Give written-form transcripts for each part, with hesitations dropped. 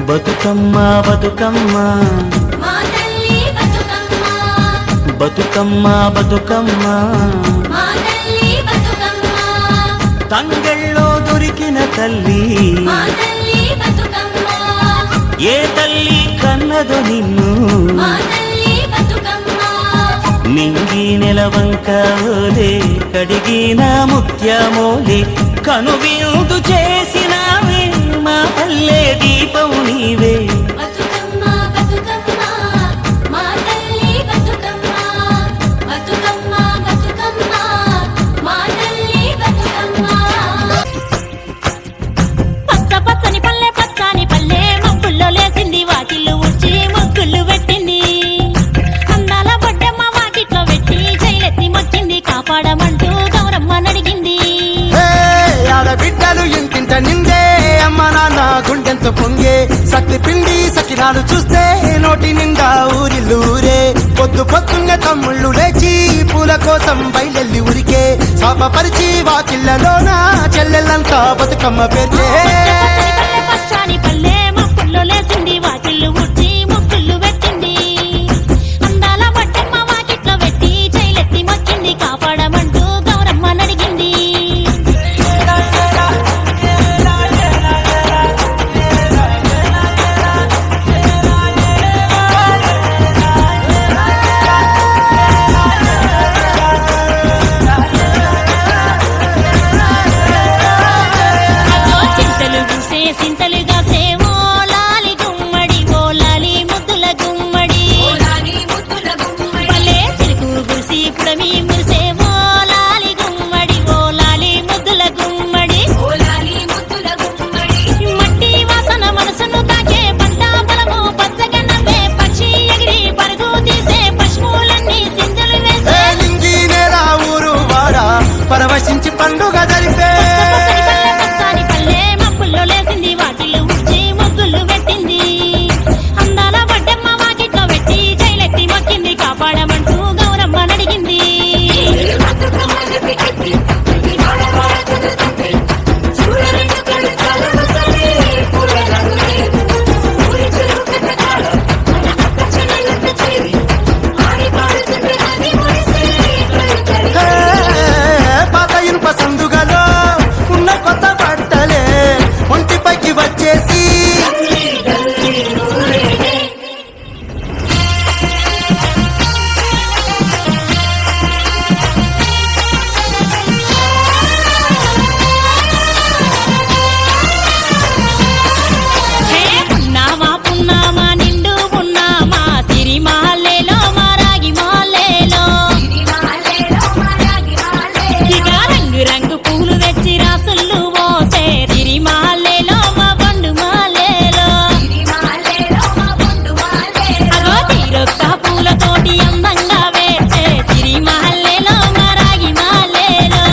బతుకమ్మ బతుకమ్మ మా తల్లి బతుకమ్మ బతుకమ్మ బతుకమ్మ మా తల్లి బతుకమ్మ తంగెళ్ళో దొరికిన తల్లి మా తల్లి బతుకమ్మ ఏ తల్లి కన్నదో నిన్ను మా తల్లి బతుకమ్మ నింగి నెలవంక ఓలే కడిగిన ముత్యమోలే కనువిందు చేసినావే మా పల్లె దీపం నీవే బతుకమ్మ బతుకమ్మ మా తల్లి బతుకమ్మ బతుకమ్మ బతుకమ్మ మా తల్లి బతుకమ్మ పచ్చ పచ్చని పల్లె పచ్చని పల్లె మబ్బుల్లో లేసింది వాకిళ్ళు ఊడ్చి ముగ్గులు పెట్టింది అందాల బొడ్డమ్మ వాకిట్లో పెట్టి జైలెత్తి మొచ్చింది కాపాడమంటూ గౌరమ్మ నడిగింది బిడ్డలు ఇంటింట నిందే అమ్మ నాన్న గుండెంతో పొంగే సత్తి పిండి సకినాలు చూస్తే నోటి నిండా ఊరిల్లూరే పొద్దు పొద్దున్నే తమ్ముళ్ళు లేచి పూల కోసం బయలెల్లి ఉరికే శాపపరిచి వాకిళ్ళలోన చెల్లెళ్ళంతా బతుకమ్మ పేర్చే పచ్చని పల్లె మబ్బుల్లో లేసింది వాకిళ్ళు ఊడ్చి ముగ్గులు పెట్టింది అందాల బొడ్డమ్మ వాకిట్లో పెట్టి జైలెత్తి మొచ్చింది కాపాడమంటూ గౌరమ్మ నడిగింది చింతలు పూసే సింతలుగా సేవో లాలి గుమ్మడి ఓ లాలి ముద్దుల గుమ్మడి పల్లె చిరుకు గురిసి పుడమి మురిసే ఓ లాలి గుమ్మడి ఓ లాలి ముద్దుల గుమ్మడి మట్టి వాసన మనసును తాకే పంట బలము పచ్చగా నవ్వే పక్షి ఎగిరి పరుగు తీసే పశువులన్నీ సింధులు వేసే లింగి నేల ఊరు వాడ పరవశించి పండుగ జరిపే పచ్చని పల్లె మబ్బుల్లో లేసింది వాకిళ్ళు ఊడ్చి ముగ్గులు పెట్టింది అందాల బొడ్డమ్మ వాకిట్లో పెట్టి జైలెత్తి మొక్కింది కాపాడమంటూ గౌరమ్మ నడిగింది పాత ఇనుప సందుగలో ఉన్న కొత్త బట్టలే ఒంటిపైకి వచ్చేసి హే పున్నామా పున్నామా నిండు పున్నామా సిరి మాలేలో మా రాగి మాలేలో ఇక రంగు రంగు పూలు తెచ్చి రాసులు పోసే సిరి మాలేలో మా బండు మాలేలో అగో తీరొక్క పూలతోటి అందంగా వేచే సిరి మాలేలో మా రాగి మాలేలో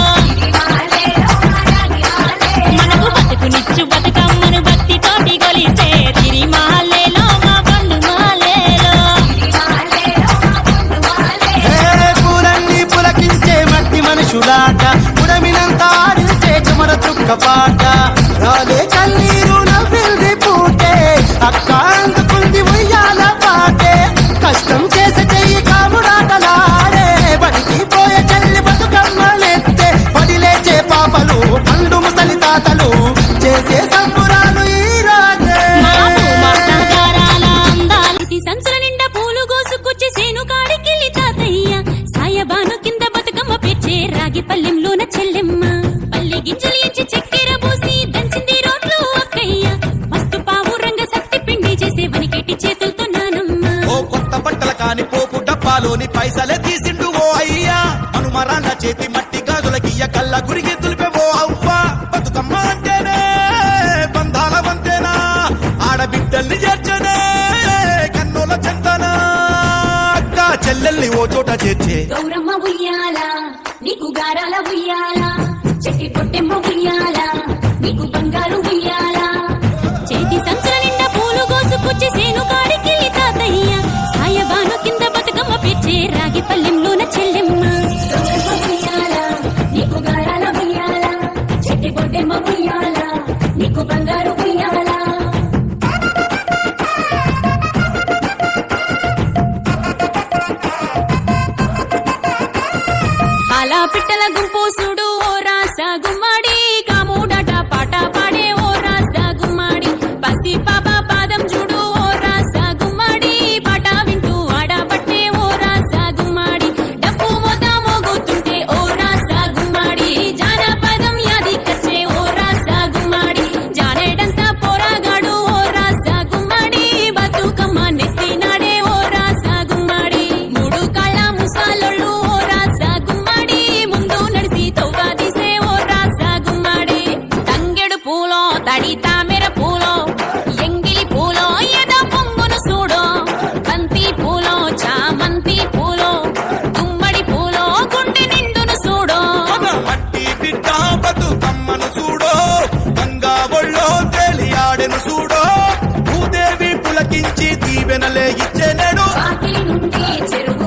మనకు బతుకునిచ్చు బతుకమ్మను భక్తితోటి కొలిసే సిరి మాలేలో మా బండు మాలేలో పూలన్నీ పులకించే మట్టి మనుషులాట ఉడమినంత ఆడించే చెమర చుక్క పాట రాలే కన్నీరు నవ్వింది పూటే అక్క అందుకుంది ఉయ్యాల పాటే కష్టం చేసే చెయ్యి కాముడాటలాడే బడికి పోయే చెల్లి బతుకమ్మలెత్తే పడి లేచే పాపలు పండు ముసలి తాతలు చేసే సంబురాలు ఈ రాజే సంచుల నిండా పూలు గోసుకొచ్చి సేను కాడికెళ్ళి తాతయ్య సాయబాను కింద బతుకమ్మ పెచ్చే రాగి పల్లెంలోన చెల్లెమ్మ పల్లె గింజలు ఎంచి చక్కెర పోసి దంచింది రోడ్లు అక్కయ్య మస్తు పావు రంగ సత్తి పిండి చేసే వనికెట్టి చేతులతో నానమ్మ ఓ కొత్త బట్టల కాని పోపు డబ్బాలోని పైసలే తీసిండు ఓ అయ్యా అనుమరాన్న చేతి మట్టి గాజులకియ్య కళ్ళ గురికి తులిపే ఓ అవ్వ బతుకమ్మ అంటేనే బంధాల వంతేనా ఆడబిడ్డల్ని చేర్చనే కన్నుల చెంతనా అక్క చెల్లెల్ని ఓ చోట చేర్చే గౌరమ్మ ఉయ్యాల నీకు గారాల ఉయ్యాల చెట్టి పొట్టెమ్మ ఉయ్యాల నీకు బంగారు ఉయ్యాల చేతి సంచుల నిండా పూలు గోసుకొచ్చి సేను కాడికెళ్ళి తాతయ్య సాయబాను కింద బతుకమ్మ పెచ్చే రాగి పల్లెంలోన చెల్లెమ్మ గౌరమ్మ ఉయ్యాల నీకు గారాల ఉయ్యాల చెట్టి పొట్టెమ్మ ఉయ్యాల నీకు బంగారు ఉయ్యాల దీవెనలే ఇచ్చే నేడు వాకిలి నుండి చెరువు